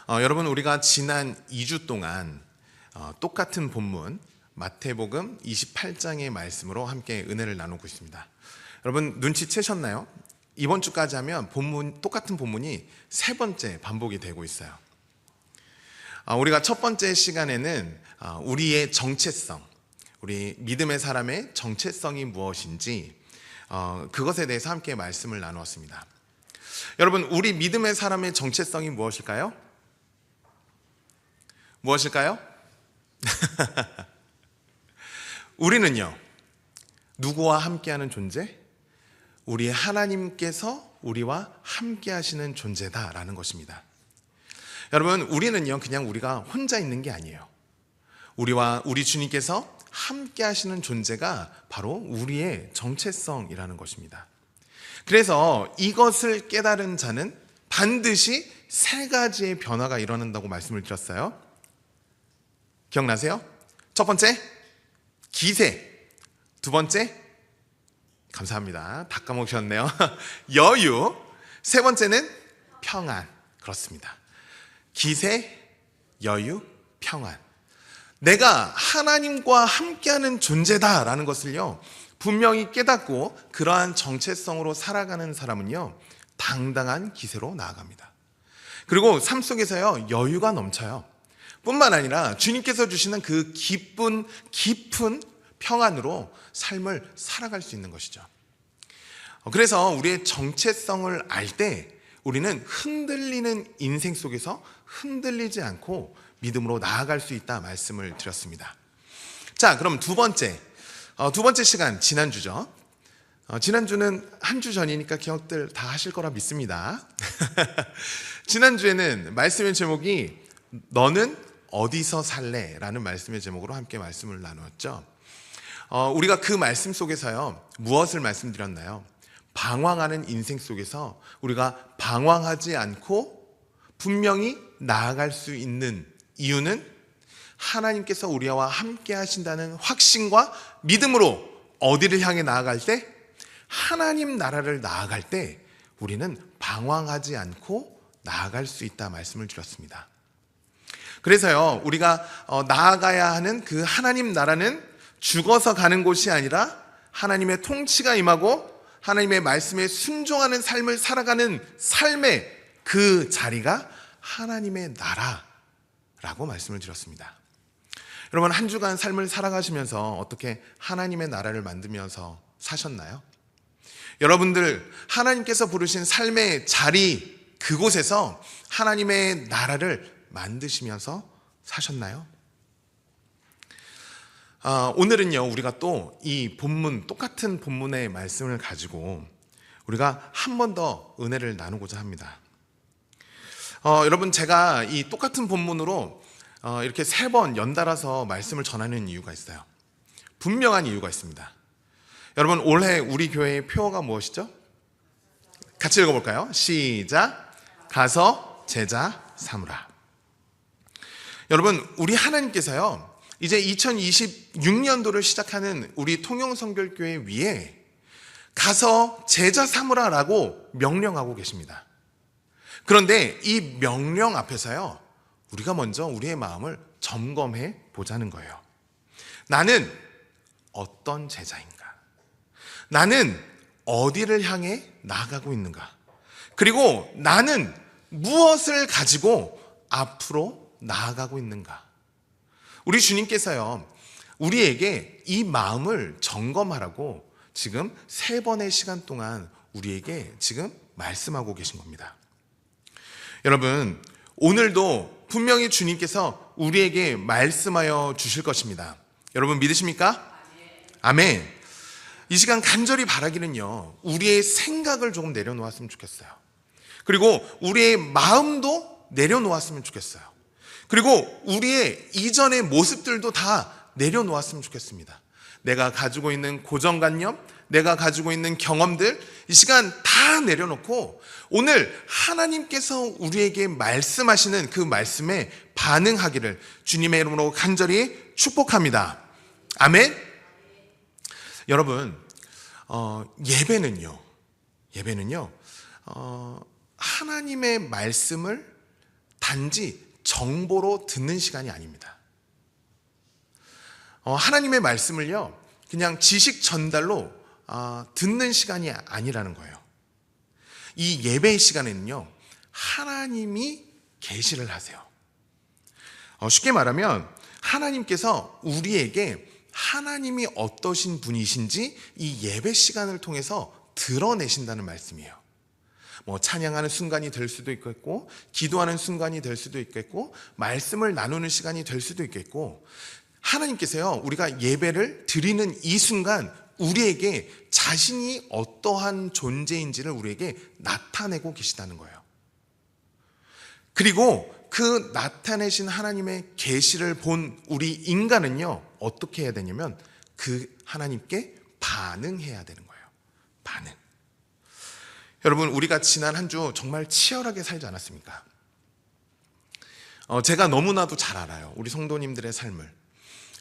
여러분, 우리가 지난 2주 동안 똑같은 본문 마태복음 28장의 말씀으로 함께 은혜를 나누고 있습니다. 여러분, 눈치채셨나요? 이번 주까지 하면 똑같은 본문이 세 번째 반복이 되고 있어요. 우리가 첫 번째 시간에는 우리의 정체성, 우리 믿음의 사람의 정체성이 무엇인지 그것에 대해서 함께 말씀을 나누었습니다. 여러분, 우리 믿음의 사람의 정체성이 무엇일까요? 무엇일까요? 우리는요, 누구와 함께하는 존재? 우리 하나님께서 우리와 함께하시는 존재다라는 것입니다. 여러분, 우리는요, 그냥 우리가 혼자 있는 게 아니에요. 우리 주님께서 함께하시는 존재가 바로 우리의 정체성이라는 것입니다. 그래서 이것을 깨달은 자는 반드시 세 가지의 변화가 일어난다고 말씀을 드렸어요. 기억나세요? 첫 번째, 기세. 두 번째, 감사합니다. 다 까먹으셨네요. 여유. 세 번째는 평안. 그렇습니다. 기세, 여유, 평안. 내가 하나님과 함께하는 존재다라는 것을요, 분명히 깨닫고 그러한 정체성으로 살아가는 사람은요, 당당한 기세로 나아갑니다. 그리고 삶 속에서요, 여유가 넘쳐요. 뿐만 아니라 주님께서 주시는 그 깊은 평안으로 삶을 살아갈 수 있는 것이죠. 그래서 우리의 정체성을 알 때 우리는 흔들리는 인생 속에서 흔들리지 않고 믿음으로 나아갈 수 있다 말씀을 드렸습니다. 자, 그럼 두 번째 시간 지난주죠. 지난주는 한 주 전이니까 기억들 다 하실 거라 믿습니다. 지난주에는 말씀의 제목이 너는 어디서 살래? 라는 말씀의 제목으로 함께 말씀을 나누었죠. 우리가 그 말씀 속에서요, 무엇을 말씀드렸나요? 방황하는 인생 속에서 우리가 방황하지 않고 분명히 나아갈 수 있는 이유는 하나님께서 우리와 함께 하신다는 확신과 믿음으로 어디를 향해 나아갈 때? 하나님 나라를 나아갈 때 우리는 방황하지 않고 나아갈 수 있다 말씀을 드렸습니다. 그래서요, 우리가 나아가야 하는 그 하나님 나라는 죽어서 가는 곳이 아니라 하나님의 통치가 임하고 하나님의 말씀에 순종하는 삶을 살아가는 삶의 그 자리가 하나님의 나라라고 말씀을 드렸습니다. 여러분, 한 주간 삶을 살아가시면서 어떻게 하나님의 나라를 만들면서 사셨나요? 여러분들 하나님께서 부르신 삶의 자리, 그곳에서 하나님의 나라를 만드시면서 사셨나요? 오늘은요, 우리가 또 이 똑같은 본문의 말씀을 가지고 우리가 한 번 더 은혜를 나누고자 합니다. 여러분, 제가 이 똑같은 본문으로 이렇게 세 번 연달아서 말씀을 전하는 이유가 있어요. 분명한 이유가 있습니다. 여러분, 올해 우리 교회의 표어가 무엇이죠? 같이 읽어볼까요? 시작. 가서 제자 삼으라. 여러분, 우리 하나님께서요, 이제 2026년도를 시작하는 우리 통영성결교회 위에 가서 제자 삼으라라고 명령하고 계십니다. 그런데 이 명령 앞에서요, 우리가 먼저 우리의 마음을 점검해 보자는 거예요. 나는 어떤 제자인가? 나는 어디를 향해 나아가고 있는가? 그리고 나는 무엇을 가지고 앞으로 나아가고 있는가? 우리 주님께서요, 우리에게 이 마음을 점검하라고 지금 3번의 시간 동안 우리에게 지금 말씀하고 계신 겁니다. 여러분, 오늘도 분명히 주님께서 우리에게 말씀하여 주실 것입니다. 여러분, 믿으십니까? 아멘. 이 시간 간절히 바라기는요, 우리의 생각을 조금 내려놓았으면 좋겠어요. 그리고 우리의 마음도 내려놓았으면 좋겠어요. 그리고 우리의 이전의 모습들도 다 내려놓았으면 좋겠습니다. 내가 가지고 있는 고정관념, 내가 가지고 있는 경험들, 이 시간 다 내려놓고 오늘 하나님께서 우리에게 말씀하시는 그 말씀에 반응하기를 주님의 이름으로 간절히 축복합니다. 아멘. 여러분, 예배는요, 하나님의 말씀을 단지 정보로 듣는 시간이 아닙니다. 하나님의 말씀을요, 그냥 지식 전달로 듣는 시간이 아니라는 거예요. 이 예배의 시간에는요, 하나님이 계시를 하세요. 쉽게 말하면 하나님께서 우리에게 하나님이 어떠신 분이신지 이 예배 시간을 통해서 드러내신다는 말씀이에요. 찬양하는 순간이 될 수도 있겠고, 기도하는 순간이 될 수도 있겠고, 말씀을 나누는 시간이 될 수도 있겠고, 하나님께서요, 우리가 예배를 드리는 이 순간 우리에게 자신이 어떠한 존재인지를 우리에게 나타내고 계시다는 거예요. 그리고 그 나타내신 하나님의 계시를 본 우리 인간은요, 어떻게 해야 되냐면 그 하나님께 반응해야 되는 거예요. 반응. 여러분, 우리가 지난 한 주 정말 치열하게 살지 않았습니까? 제가 너무나도 잘 알아요, 우리 성도님들의 삶을.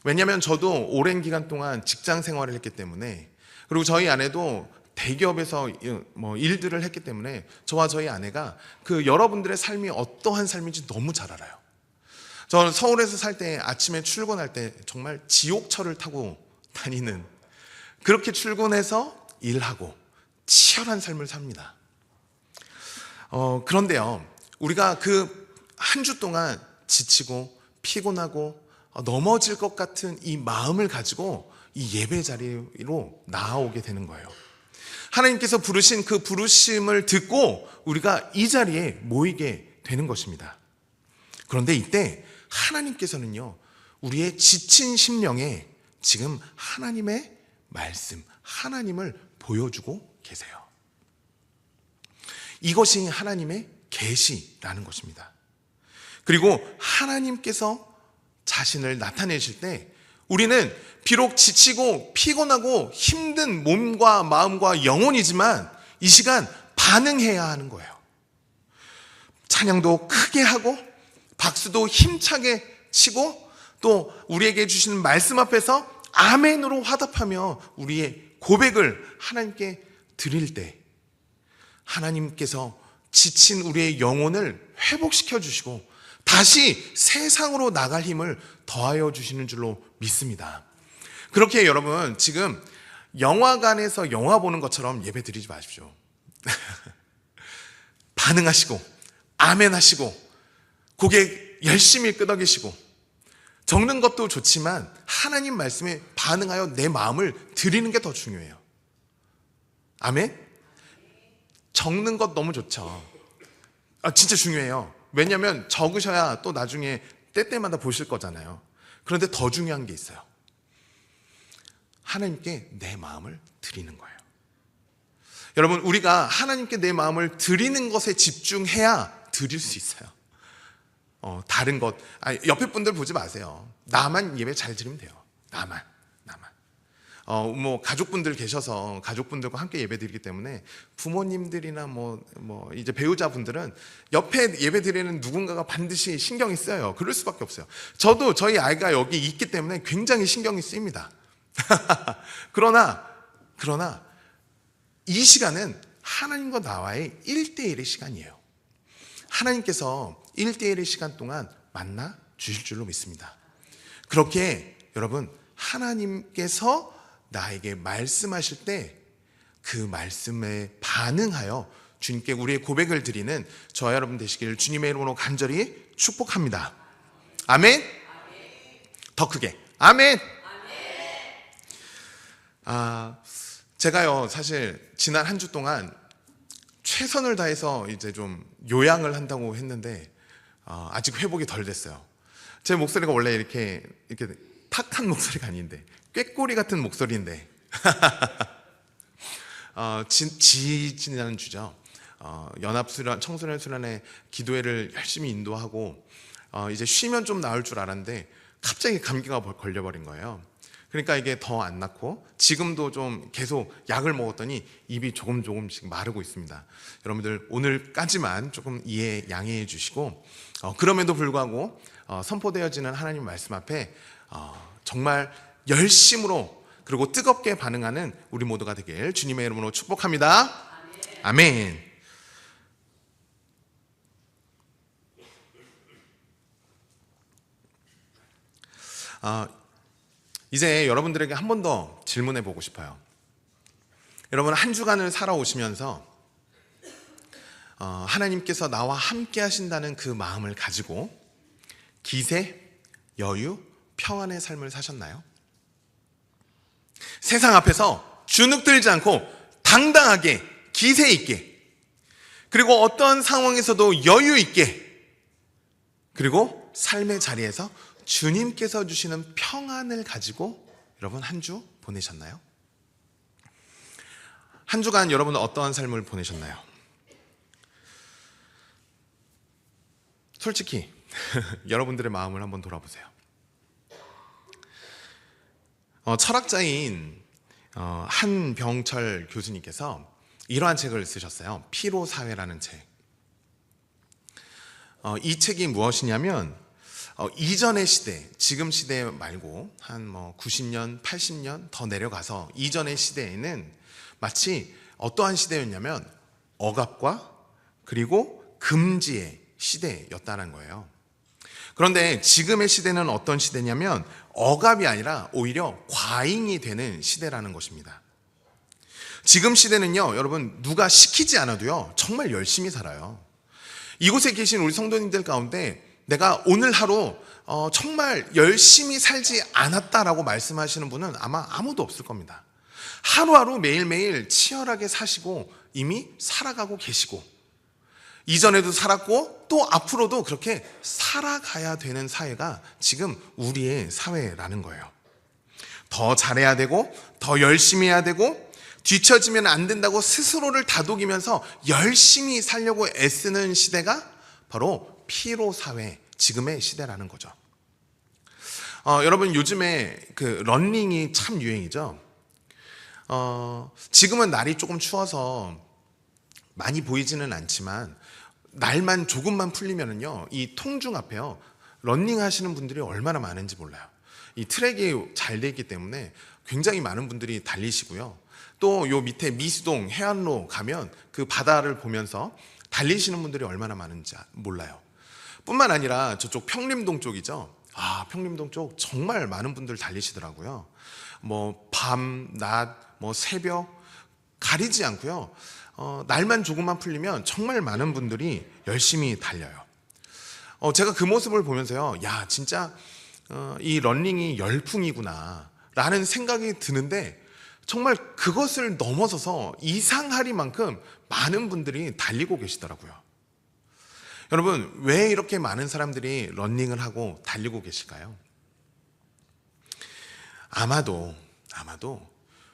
왜냐하면 저도 오랜 기간 동안 직장 생활을 했기 때문에, 그리고 저희 아내도 대기업에서 일들을 했기 때문에 저와 저희 아내가 그 여러분들의 삶이 어떠한 삶인지 너무 잘 알아요. 저는 서울에서 살 때 아침에 출근할 때 정말 지옥철을 타고 다니는, 그렇게 출근해서 일하고 치열한 삶을 삽니다. 그런데요, 우리가 그 한 주 동안 지치고 피곤하고 넘어질 것 같은 이 마음을 가지고 이 예배 자리로 나아오게 되는 거예요. 하나님께서 부르신 그 부르심을 듣고 우리가 이 자리에 모이게 되는 것입니다. 그런데 이때 하나님께서는요, 우리의 지친 심령에 지금 하나님의 말씀, 하나님을 보여주고 계세요. 이것이 하나님의 계시라는 것입니다. 그리고 하나님께서 자신을 나타내실 때 우리는 비록 지치고 피곤하고 힘든 몸과 마음과 영혼이지만 이 시간 반응해야 하는 거예요. 찬양도 크게 하고 박수도 힘차게 치고 또 우리에게 주시는 말씀 앞에서 아멘으로 화답하며 우리의 고백을 하나님께 드릴 때 하나님께서 지친 우리의 영혼을 회복시켜 주시고 다시 세상으로 나갈 힘을 더하여 주시는 줄로 믿습니다. 그렇게 여러분, 지금 영화관에서 영화 보는 것처럼 예배 드리지 마십시오. 반응하시고 아멘 하시고 고개 열심히 끄덕이시고, 적는 것도 좋지만 하나님 말씀에 반응하여 내 마음을 드리는 게 더 중요해요. 아멘? 적는 것 너무 좋죠. 진짜 중요해요. 왜냐하면 적으셔야 또 나중에 때때마다 보실 거잖아요. 그런데 더 중요한 게 있어요. 하나님께 내 마음을 드리는 거예요. 여러분, 우리가 하나님께 내 마음을 드리는 것에 집중해야 드릴 수 있어요. 다른 것, 옆에 분들 보지 마세요. 나만 예배 잘 드리면 돼요. 나만. 가족분들 계셔서 가족분들과 함께 예배 드리기 때문에 부모님들이나 이제 배우자분들은 옆에 예배 드리는 누군가가 반드시 신경이 쓰여요. 그럴 수밖에 없어요. 저도 저희 아이가 여기 있기 때문에 굉장히 신경이 쓰입니다. 그러나 이 시간은 하나님과 나와의 1대1의 시간이에요. 하나님께서 1대1의 시간 동안 만나 주실 줄로 믿습니다. 그렇게 여러분, 하나님께서 나에게 말씀하실 때 그 말씀에 반응하여 주님께 우리의 고백을 드리는 저와 여러분 되시기를 주님의 이름으로 간절히 축복합니다. 아멘. 더 크게 아멘. 제가요, 사실 지난 한 주 동안 최선을 다해서 이제 좀 요양을 한다고 했는데 아직 회복이 덜 됐어요. 제 목소리가 원래 이렇게 탁한 목소리가 아닌데, 꾀꼬리 같은 목소리인데 지난 주죠. 연합수련, 청소년 수련회 기도회를 열심히 인도하고 이제 쉬면 좀 나을 줄 알았는데 갑자기 감기가 걸려버린 거예요. 그러니까 이게 더 안 낫고 지금도 좀 계속 약을 먹었더니 입이 조금씩 마르고 있습니다. 여러분들 오늘까지만 조금 양해해 주시고, 그럼에도 불구하고 선포되어지는 하나님 말씀 앞에 정말 열심으로 그리고 뜨겁게 반응하는 우리 모두가 되길 주님의 이름으로 축복합니다. 아멘. 이제 여러분들에게 한 번 더 질문해 보고 싶어요. 여러분, 한 주간을 살아오시면서 하나님께서 나와 함께 하신다는 그 마음을 가지고 기세, 여유, 평안의 삶을 사셨나요? 세상 앞에서 주눅들지 않고 당당하게, 기세 있게, 그리고 어떠한 상황에서도 여유 있게, 그리고 삶의 자리에서 주님께서 주시는 평안을 가지고 여러분 한 주 보내셨나요? 한 주간 여러분은 어떠한 삶을 보내셨나요? 솔직히 여러분들의 마음을 한번 돌아보세요. 철학자인 한병철 교수님께서 이러한 책을 쓰셨어요. 피로사회라는 책. 이 책이 무엇이냐면 이전의 시대, 지금 시대 말고 한 90년, 80년 더 내려가서 이전의 시대에는 마치 어떠한 시대였냐면 억압과 그리고 금지의 시대였다는 거예요. 그런데 지금의 시대는 어떤 시대냐면 억압이 아니라 오히려 과잉이 되는 시대라는 것입니다. 지금 시대는요, 여러분, 누가 시키지 않아도요, 정말 열심히 살아요. 이곳에 계신 우리 성도님들 가운데 내가 오늘 하루 정말 열심히 살지 않았다라고 말씀하시는 분은 아마 아무도 없을 겁니다. 하루하루 매일매일 치열하게 사시고 이미 살아가고 계시고, 이전에도 살았고 또 앞으로도 그렇게 살아가야 되는 사회가 지금 우리의 사회라는 거예요. 더 잘해야 되고 더 열심히 해야 되고 뒤처지면 안 된다고 스스로를 다독이면서 열심히 살려고 애쓰는 시대가 바로 피로사회, 지금의 시대라는 거죠. 여러분, 요즘에 그 러닝이 참 유행이죠. 지금은 날이 조금 추워서 많이 보이지는 않지만 날만 조금만 풀리면은요, 이 통중 앞에요, 러닝 하시는 분들이 얼마나 많은지 몰라요. 이 트랙이 잘 돼 있기 때문에 굉장히 많은 분들이 달리시고요. 또 요 밑에 미수동 해안로 가면 그 바다를 보면서 달리시는 분들이 얼마나 많은지 몰라요. 뿐만 아니라 저쪽 평림동 쪽이죠. 평림동 쪽 정말 많은 분들 달리시더라고요. 밤, 낮, 새벽 가리지 않고요. 날만 조금만 풀리면 정말 많은 분들이 열심히 달려요. 제가 그 모습을 보면서요, 야, 진짜 이 러닝이 열풍이구나 라는 생각이 드는데, 정말 그것을 넘어서서 이상하리만큼 많은 분들이 달리고 계시더라고요. 여러분, 왜 이렇게 많은 사람들이 러닝을 하고 달리고 계실까요? 아마도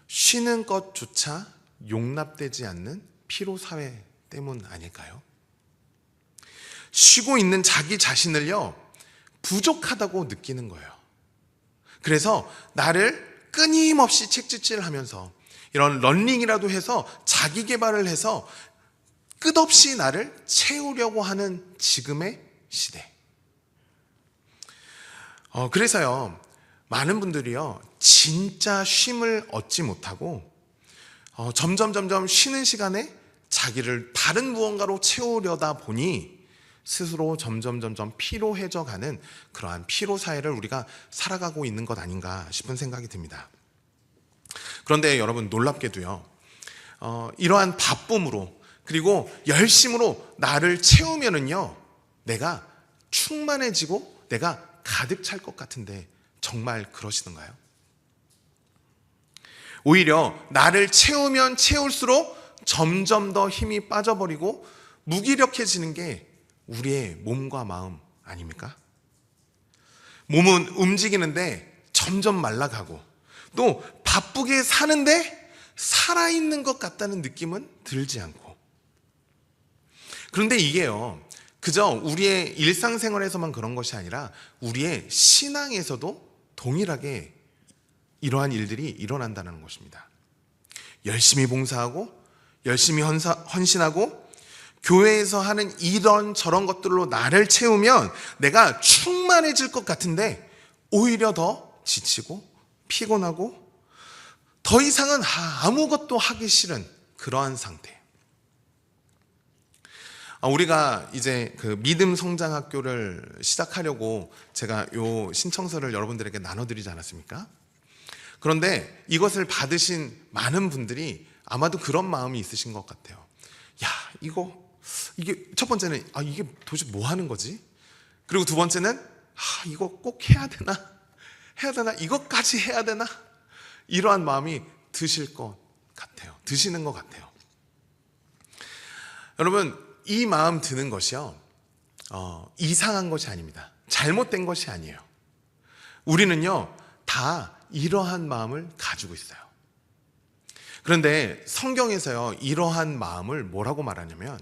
쉬는 것조차 용납되지 않는 피로사회 때문 아닐까요? 쉬고 있는 자기 자신을요, 부족하다고 느끼는 거예요. 그래서 나를 끊임없이 책짓질하면서 이런 러닝이라도 해서 자기 개발을 해서 끝없이 나를 채우려고 하는 지금의 시대. 그래서요, 많은 분들이요, 진짜 쉼을 얻지 못하고 점점 쉬는 시간에 자기를 다른 무언가로 채우려다 보니 스스로 점점 피로해져 가는 그러한 피로사회를 우리가 살아가고 있는 것 아닌가 싶은 생각이 듭니다. 그런데 여러분, 놀랍게도요, 이러한 바쁨으로 그리고 열심으로 나를 채우면은요, 내가 충만해지고 내가 가득 찰 것 같은데 정말 그러시던가요? 오히려 나를 채우면 채울수록 점점 더 힘이 빠져버리고 무기력해지는 게 우리의 몸과 마음 아닙니까? 몸은 움직이는데 점점 말라가고 또 바쁘게 사는데 살아있는 것 같다는 느낌은 들지 않고, 그런데 이게요, 그저 우리의 일상생활에서만 그런 것이 아니라 우리의 신앙에서도 동일하게 이러한 일들이 일어난다는 것입니다. 열심히 봉사하고 열심히 헌신하고 교회에서 하는 이런 저런 것들로 나를 채우면 내가 충만해질 것 같은데 오히려 더 지치고 피곤하고 더 이상은 아무것도 하기 싫은 그러한 상태. 우리가 이제 그 믿음 성장학교를 시작하려고 제가 요 신청서를 여러분들에게 나눠드리지 않았습니까? 그런데 이것을 받으신 많은 분들이 아마도 그런 마음이 있으신 것 같아요. 야, 이게 첫 번째는 이게 도대체 뭐 하는 거지? 그리고 두 번째는 이거 꼭 해야 되나? 이것까지 해야 되나? 이러한 마음이 드시는 것 같아요. 여러분, 이 마음 드는 것이요, 이상한 것이 아닙니다. 잘못된 것이 아니에요. 우리는요, 다 이러한 마음을 가지고 있어요. 그런데 성경에서요, 이러한 마음을 뭐라고 말하냐면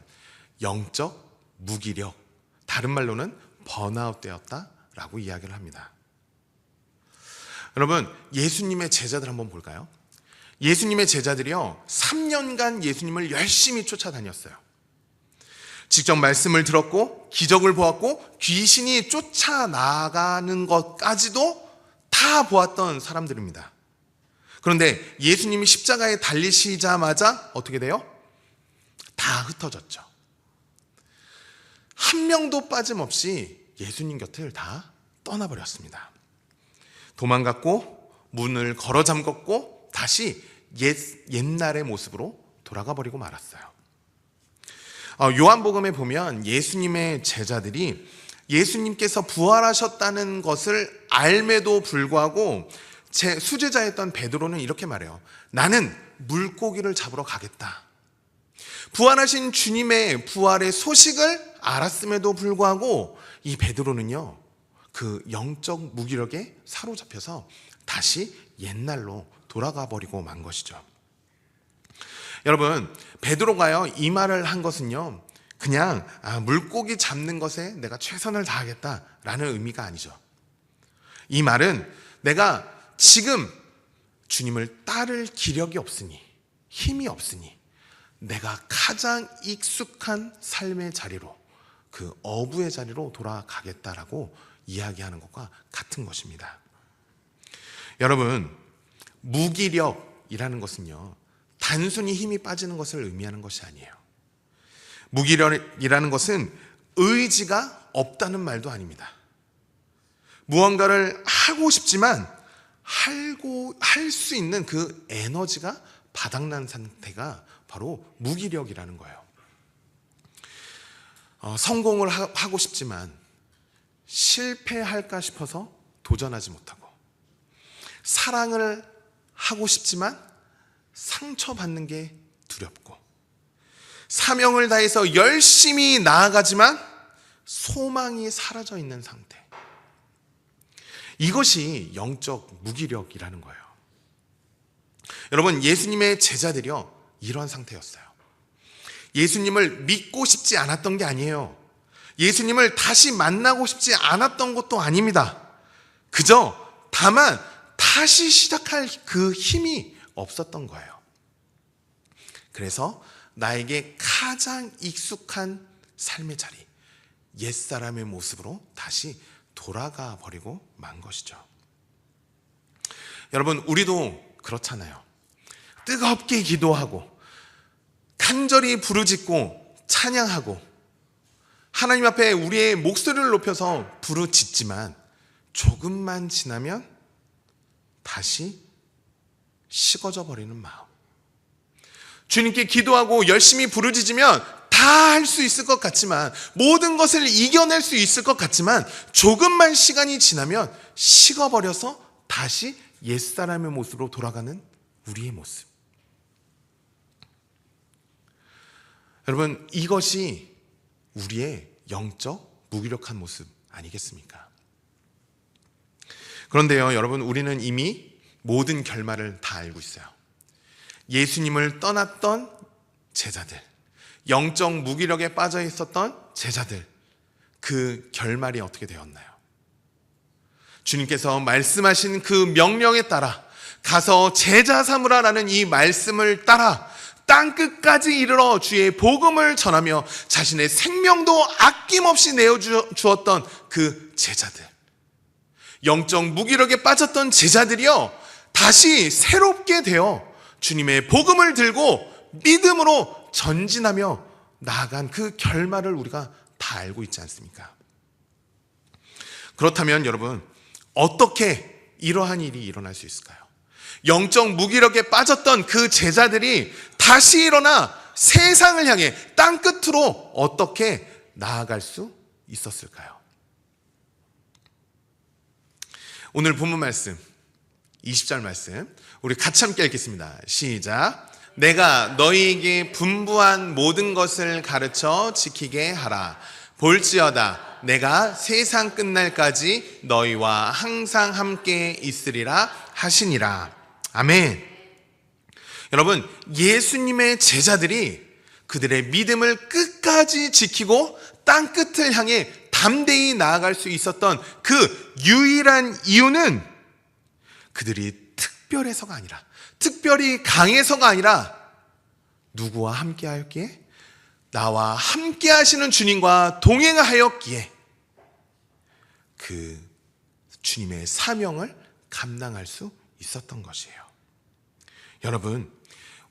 영적 무기력, 다른 말로는 번아웃 되었다라고 이야기를 합니다. 여러분, 예수님의 제자들 한번 볼까요? 예수님의 제자들이요, 3년간 예수님을 열심히 쫓아다녔어요. 직접 말씀을 들었고 기적을 보았고 귀신이 쫓아나가는 것까지도 다 보았던 사람들입니다. 그런데 예수님이 십자가에 달리시자마자 어떻게 돼요? 다 흩어졌죠. 한 명도 빠짐없이 예수님 곁을 다 떠나버렸습니다. 도망갔고 문을 걸어 잠갔고 다시 옛날의 모습으로 돌아가 버리고 말았어요. 요한복음에 보면 예수님의 제자들이 예수님께서 부활하셨다는 것을 알매도 불구하고 수제자였던 베드로는 이렇게 말해요. 나는 물고기를 잡으러 가겠다. 부활하신 주님의 부활의 소식을 알았음에도 불구하고 이 베드로는요, 그 영적 무기력에 사로잡혀서 다시 옛날로 돌아가 버리고 만 것이죠. 여러분, 베드로가요, 이 말을 한 것은요, 그냥 물고기 잡는 것에 내가 최선을 다하겠다라는 의미가 아니죠. 이 말은 내가 지금 주님을 따를 기력이 없으니, 힘이 없으니 내가 가장 익숙한 삶의 자리로, 그 어부의 자리로 돌아가겠다라고 이야기하는 것과 같은 것입니다. 여러분, 무기력이라는 것은요, 단순히 힘이 빠지는 것을 의미하는 것이 아니에요. 무기력이라는 것은 의지가 없다는 말도 아닙니다. 무언가를 하고 싶지만 할 수 있는 그 에너지가 바닥난 상태가 바로 무기력이라는 거예요. 성공을 하고 싶지만 실패할까 싶어서 도전하지 못하고, 사랑을 하고 싶지만 상처받는 게 두렵고, 사명을 다해서 열심히 나아가지만 소망이 사라져 있는 상태, 이것이 영적 무기력이라는 거예요. 여러분, 예수님의 제자들이요, 이런 상태였어요. 예수님을 믿고 싶지 않았던 게 아니에요. 예수님을 다시 만나고 싶지 않았던 것도 아닙니다. 그저 다만 다시 시작할 그 힘이 없었던 거예요. 그래서 나에게 가장 익숙한 삶의 자리, 옛사람의 모습으로 다시 돌아가 버리고 만 것이죠. 여러분, 우리도 그렇잖아요. 뜨겁게 기도하고 간절히 부르짖고 찬양하고 하나님 앞에 우리의 목소리를 높여서 부르짖지만 조금만 지나면 다시 식어져 버리는 마음. 주님께 기도하고 열심히 부르짖으면 다 할 수 있을 것 같지만, 모든 것을 이겨낼 수 있을 것 같지만, 조금만 시간이 지나면 식어버려서 다시 옛사람의 모습으로 돌아가는 우리의 모습. 여러분, 이것이 우리의 영적 무기력한 모습 아니겠습니까? 그런데요, 여러분, 우리는 이미 모든 결말을 다 알고 있어요. 예수님을 떠났던 제자들, 영적 무기력에 빠져 있었던 제자들, 그 결말이 어떻게 되었나요? 주님께서 말씀하신 그 명령에 따라 가서 제자 삼으라라는 이 말씀을 따라 땅끝까지 이르러 주의 복음을 전하며 자신의 생명도 아낌없이 내어주었던 그 제자들, 영적 무기력에 빠졌던 제자들이요, 다시 새롭게 되어 주님의 복음을 들고 믿음으로 전진하며 나아간 그 결말을 우리가 다 알고 있지 않습니까? 그렇다면 여러분, 어떻게 이러한 일이 일어날 수 있을까요? 영적 무기력에 빠졌던 그 제자들이 다시 일어나 세상을 향해 땅끝으로 어떻게 나아갈 수 있었을까요? 오늘 본문 말씀 20절 말씀 우리 같이 함께 읽겠습니다. 시작. 내가 너희에게 분부한 모든 것을 가르쳐 지키게 하라. 볼지어다 내가 세상 끝날까지 너희와 항상 함께 있으리라 하시니라. 아멘. 여러분, 예수님의 제자들이 그들의 믿음을 끝까지 지키고 땅끝을 향해 담대히 나아갈 수 있었던 그 유일한 이유는 그들이 특별해서가 아니라, 특별히 강해서가 아니라 누구와 함께 하였기에? 나와 함께 하시는 주님과 동행하였기에 그 주님의 사명을 감당할 수 있었던 것이에요. 여러분,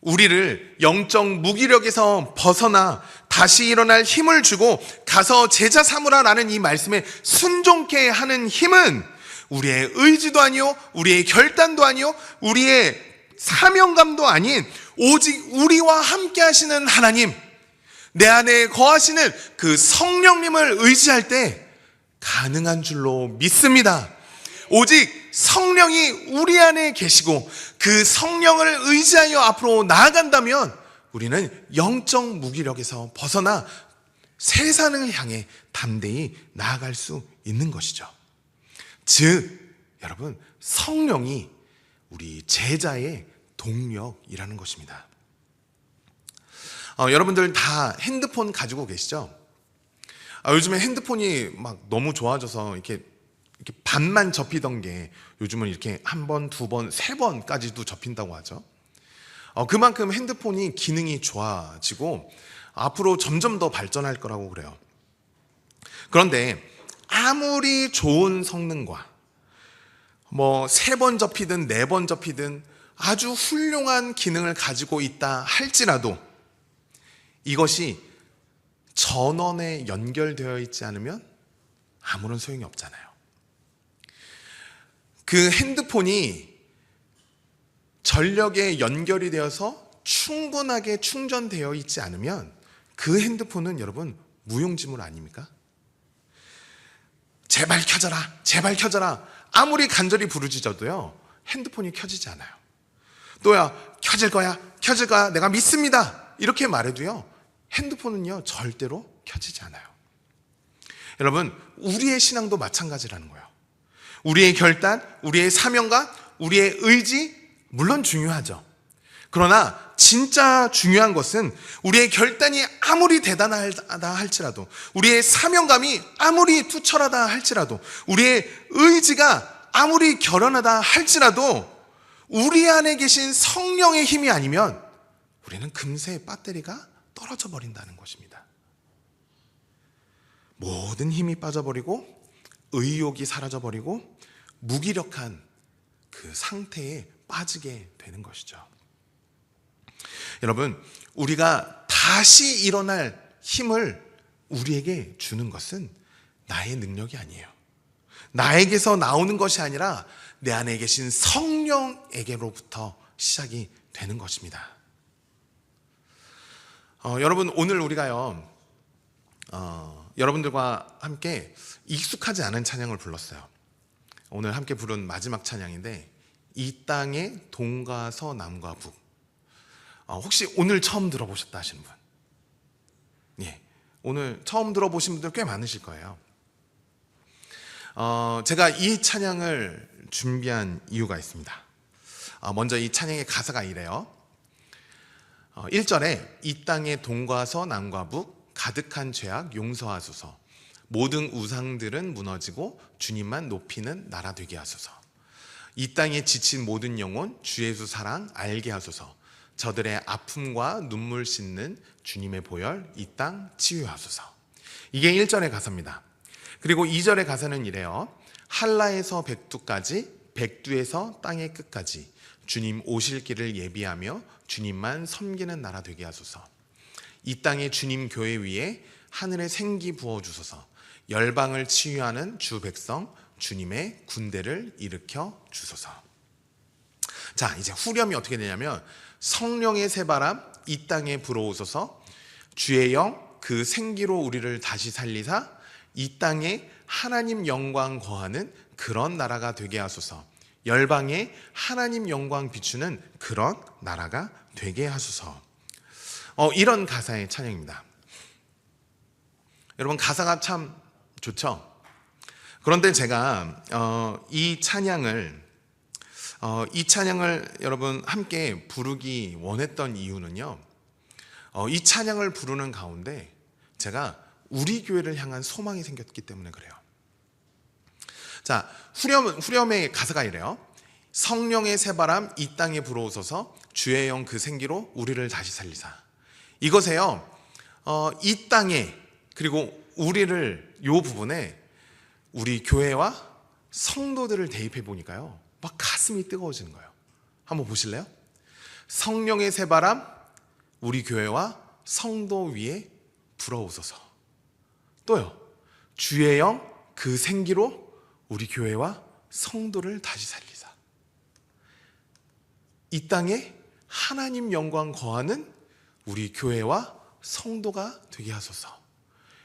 우리를 영적 무기력에서 벗어나 다시 일어날 힘을 주고 가서 제자 삼으라 라는 이 말씀에 순종케 하는 힘은 우리의 의지도 아니요, 우리의 결단도 아니요, 우리의 사명감도 아닌 오직 우리와 함께 하시는 하나님, 내 안에 거하시는 그 성령님을 의지할 때 가능한 줄로 믿습니다. 오직 성령이 우리 안에 계시고 그 성령을 의지하여 앞으로 나아간다면 우리는 영적 무기력에서 벗어나 세상을 향해 담대히 나아갈 수 있는 것이죠. 즉, 여러분, 성령이 우리 제자의 동력이라는 것입니다. 여러분들 다 핸드폰 가지고 계시죠? 요즘에 핸드폰이 막 너무 좋아져서 이렇게 반만 접히던 게 요즘은 이렇게 한 번, 두 번, 세 번까지도 접힌다고 하죠. 그만큼 핸드폰이 기능이 좋아지고 앞으로 점점 더 발전할 거라고 그래요. 그런데 아무리 좋은 성능과 세 번 접히든 네 번 접히든 아주 훌륭한 기능을 가지고 있다 할지라도 이것이 전원에 연결되어 있지 않으면 아무런 소용이 없잖아요. 그 핸드폰이 전력에 연결이 되어서 충분하게 충전되어 있지 않으면 그 핸드폰은 여러분 무용지물 아닙니까? 제발 켜져라, 제발 켜져라. 아무리 간절히 부르짖어도요 핸드폰이 켜지지 않아요. 또야 켜질 거야, 켜질 거야, 내가 믿습니다 이렇게 말해도요 핸드폰은요 절대로 켜지지 않아요. 여러분, 우리의 신앙도 마찬가지라는 거예요. 우리의 결단, 우리의 사명감, 우리의 의지 물론 중요하죠. 그러나 진짜 중요한 것은 우리의 결단이 아무리 대단하다 할지라도, 우리의 사명감이 아무리 투철하다 할지라도, 우리의 의지가 아무리 결연하다 할지라도 우리 안에 계신 성령의 힘이 아니면 우리는 금세 배터리가 떨어져 버린다는 것입니다. 모든 힘이 빠져버리고 의욕이 사라져버리고 무기력한 그 상태에 빠지게 되는 것이죠. 여러분, 우리가 다시 일어날 힘을 우리에게 주는 것은 나의 능력이 아니에요. 나에게서 나오는 것이 아니라 내 안에 계신 성령에게로부터 시작이 되는 것입니다. 여러분, 오늘 우리가요 여러분들과 함께 익숙하지 않은 찬양을 불렀어요. 오늘 함께 부른 마지막 찬양인데 이 땅의 동과 서남과 북. 혹시 오늘 처음 들어보셨다 하시는 분? 예, 오늘 처음 들어보신 분들 꽤 많으실 거예요. 제가 이 찬양을 준비한 이유가 있습니다. 먼저 이 찬양의 가사가 이래요. 1절에 이 땅의 동과 서남과 북 가득한 죄악 용서하소서. 모든 우상들은 무너지고 주님만 높이는 나라 되게 하소서. 이 땅에 지친 모든 영혼 주 예수 사랑 알게 하소서. 저들의 아픔과 눈물 씻는 주님의 보혈 이 땅 치유하소서. 이게 1절의 가사입니다. 그리고 2절의 가사는 이래요. 한라에서 백두까지, 백두에서 땅의 끝까지 주님 오실 길을 예비하며 주님만 섬기는 나라 되게 하소서. 이 땅의 주님 교회 위에 하늘의 생기 부어주소서. 열방을 치유하는 주 백성 주님의 군대를 일으켜 주소서. 자, 이제 후렴이 어떻게 되냐면 성령의 새바람 이 땅에 불어오소서. 주의 영 그 생기로 우리를 다시 살리사 이 땅에 하나님 영광 거하는 그런 나라가 되게 하소서. 열방에 하나님 영광 비추는 그런 나라가 되게 하소서. 이런 가사의 찬양입니다. 여러분, 가사가 참 좋죠? 그런데 제가 이 찬양을 여러분 함께 부르기 원했던 이유는요, 이 찬양을 부르는 가운데 제가 우리 교회를 향한 소망이 생겼기 때문에 그래요. 자, 후렴의 가사가 이래요. 성령의 새바람 이 땅에 불어오소서. 주의 영 그 생기로 우리를 다시 살리사. 이것에요, 이 땅에 그리고 우리를 요 부분에 우리 교회와 성도들을 대입해 보니까요, 막 가슴이 뜨거워지는 거예요. 한번 보실래요? 성령의 새바람 우리 교회와 성도 위에 불어오소서. 또요, 주의 영 그 생기로 우리 교회와 성도를 다시 살리사. 이 땅에 하나님 영광 거하는 우리 교회와 성도가 되게 하소서.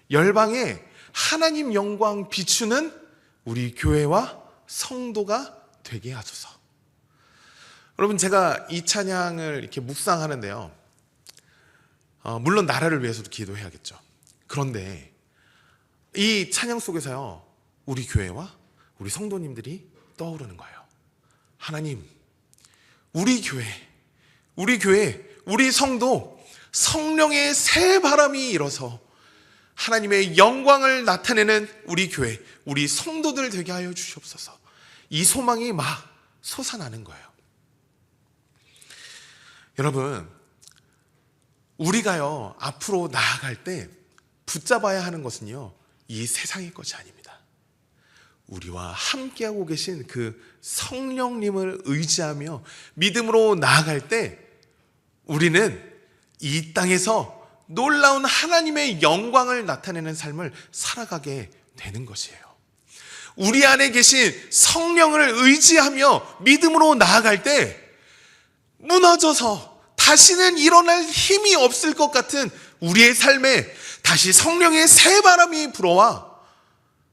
열방에 하나님 영광 비추는 우리 교회와 성도가 되게 하소서. 여러분, 제가 이 찬양을 이렇게 묵상하는데요, 물론 나라를 위해서도 기도해야겠죠. 그런데 이 찬양 속에서요, 우리 교회와 우리 성도님들이 떠오르는 거예요. 하나님, 우리 교회, 우리 성도 성령의 새 바람이 일어서 하나님의 영광을 나타내는 우리 교회, 우리 성도들 되게 하여 주시옵소서. 이 소망이 막 솟아나는 거예요. 여러분, 우리가요 앞으로 나아갈 때 붙잡아야 하는 것은요, 이 세상의 것이 아닙니다. 우리와 함께하고 계신 그 성령님을 의지하며 믿음으로 나아갈 때 우리는 이 땅에서 놀라운 하나님의 영광을 나타내는 삶을 살아가게 되는 것이에요. 우리 안에 계신 성령을 의지하며 믿음으로 나아갈 때 무너져서 다시는 일어날 힘이 없을 것 같은 우리의 삶에 다시 성령의 새 바람이 불어와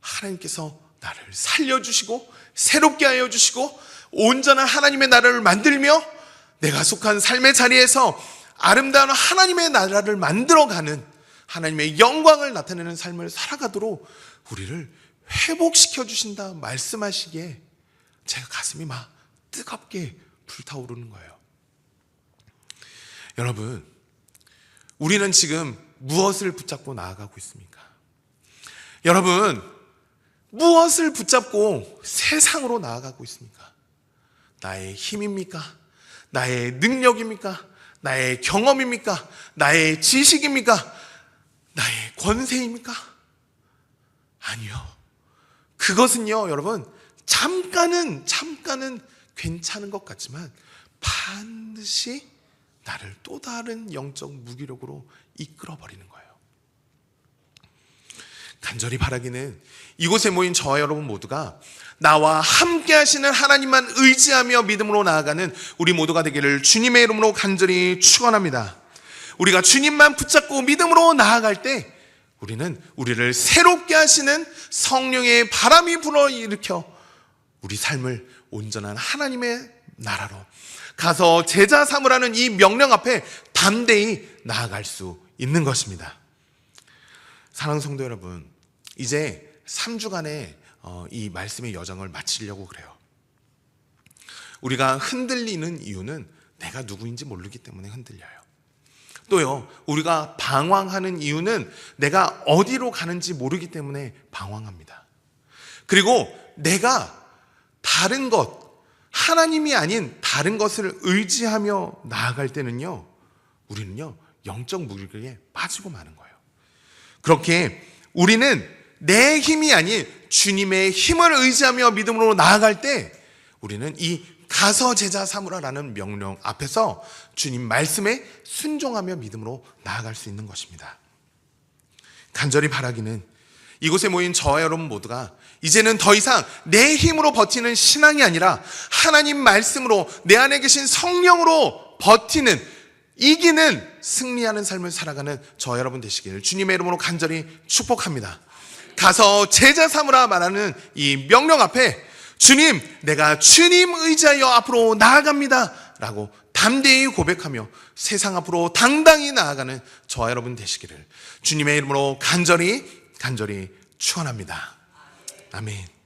하나님께서 나를 살려주시고 새롭게 하여 주시고 온전한 하나님의 나라를 만들며 내가 속한 삶의 자리에서 아름다운 하나님의 나라를 만들어가는 하나님의 영광을 나타내는 삶을 살아가도록 우리를 회복시켜 주신다 말씀하시기에 제가 가슴이 막 뜨겁게 불타오르는 거예요. 여러분, 우리는 지금 무엇을 붙잡고 나아가고 있습니까? 여러분, 무엇을 붙잡고 세상으로 나아가고 있습니까? 나의 힘입니까? 나의 능력입니까? 나의 경험입니까? 나의 지식입니까? 나의 권세입니까? 아니요. 그것은요, 여러분, 잠깐은 괜찮은 것 같지만 반드시 나를 또 다른 영적 무기력으로 이끌어버리는 거예요. 간절히 바라기는 이곳에 모인 저와 여러분 모두가 나와 함께 하시는 하나님만 의지하며 믿음으로 나아가는 우리 모두가 되기를 주님의 이름으로 간절히 축원합니다. 우리가 주님만 붙잡고 믿음으로 나아갈 때 우리는 우리를 새롭게 하시는 성령의 바람이 불어일으켜 우리 삶을 온전한 하나님의 나라로 가서 제자 삼으라는 이 명령 앞에 담대히 나아갈 수 있는 것입니다. 사랑하는 성도 여러분, 이제 3주간의 이 말씀의 여정을 마치려고 그래요. 우리가 흔들리는 이유는 내가 누구인지 모르기 때문에 흔들려요. 또요, 우리가 방황하는 이유는 내가 어디로 가는지 모르기 때문에 방황합니다. 그리고 내가 다른 것, 하나님이 아닌 다른 것을 의지하며 나아갈 때는요, 우리는요 영적 무기력에 빠지고 마는 거예요. 그렇게 우리는 내 힘이 아닌 주님의 힘을 의지하며 믿음으로 나아갈 때 우리는 이 가서 제자 삼으라라는 명령 앞에서 주님 말씀에 순종하며 믿음으로 나아갈 수 있는 것입니다. 간절히 바라기는 이곳에 모인 저와 여러분 모두가 이제는 더 이상 내 힘으로 버티는 신앙이 아니라 하나님 말씀으로 내 안에 계신 성령으로 버티는, 이기는, 승리하는 삶을 살아가는 저와 여러분 되시기를 주님의 이름으로 간절히 축복합니다. 가서 제자 삼으라 말하는 이 명령 앞에 주님, 내가 주님 의지하여 앞으로 나아갑니다 라고 담대히 고백하며 세상 앞으로 당당히 나아가는 저와 여러분 되시기를 주님의 이름으로 간절히 축원합니다. 아멘.